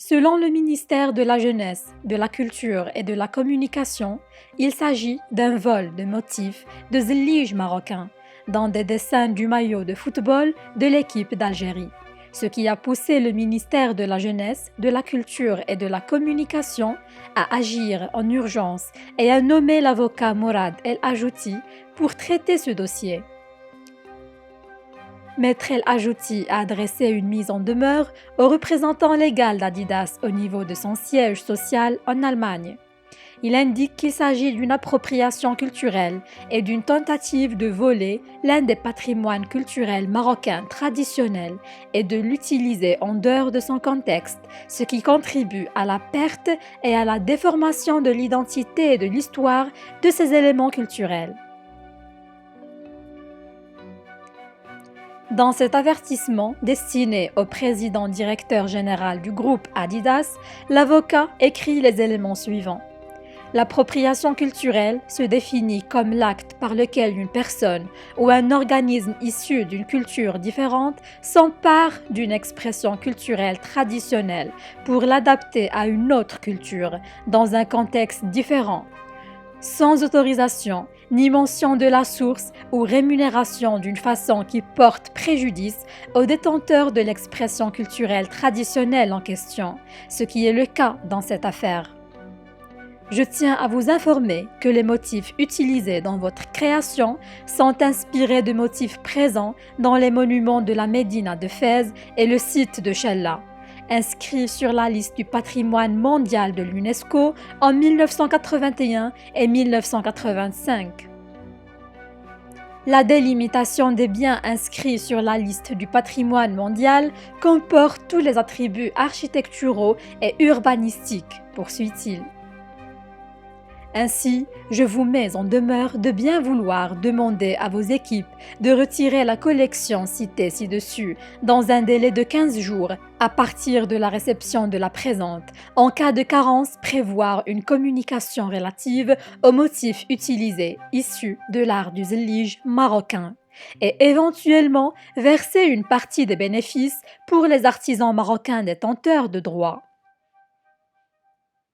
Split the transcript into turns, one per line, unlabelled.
Selon le ministère de la Jeunesse, de la Culture et de la Communication, il s'agit d'un vol de motifs de zlige marocain dans des dessins du maillot de football de l'équipe d'Algérie, ce qui a poussé le ministère de la Jeunesse, de la Culture et de la Communication à agir en urgence et à nommer l'avocat Mourad El Ajouti pour traiter ce dossier. Maître El Ajouti a adressé une mise en demeure au représentant légal d'Adidas au niveau de son siège social en Allemagne. Il indique qu'il s'agit d'une appropriation culturelle et d'une tentative de voler l'un des patrimoines culturels marocains traditionnels et de l'utiliser en dehors de son contexte, ce qui contribue à la perte et à la déformation de l'identité et de l'histoire de ces éléments culturels. Dans cet avertissement destiné au président directeur général du groupe Adidas, l'avocat écrit les éléments suivants. L'appropriation culturelle se définit comme l'acte par lequel une personne ou un organisme issu d'une culture différente s'empare d'une expression culturelle traditionnelle pour l'adapter à une autre culture dans un contexte différent, sans autorisation, ni mention de la source ou rémunération d'une façon qui porte préjudice aux détenteurs de l'expression culturelle traditionnelle en question, ce qui est le cas dans cette affaire. Je tiens à vous informer que les motifs utilisés dans votre création sont inspirés de motifs présents dans les monuments de la Médina de Fès et le site de Chella, inscrits sur la liste du patrimoine mondial de l'UNESCO en 1981 et 1985. La délimitation des biens inscrits sur la liste du patrimoine mondial comporte tous les attributs architecturaux et urbanistiques, poursuit-il. Ainsi, je vous mets en demeure de bien vouloir demander à vos équipes de retirer la collection citée ci-dessus dans un délai de 15 jours à partir de la réception de la présente. En cas de carence, prévoir une communication relative aux motifs utilisés issus de l'art du zlige marocain et éventuellement verser une partie des bénéfices pour les artisans marocains détenteurs de droits.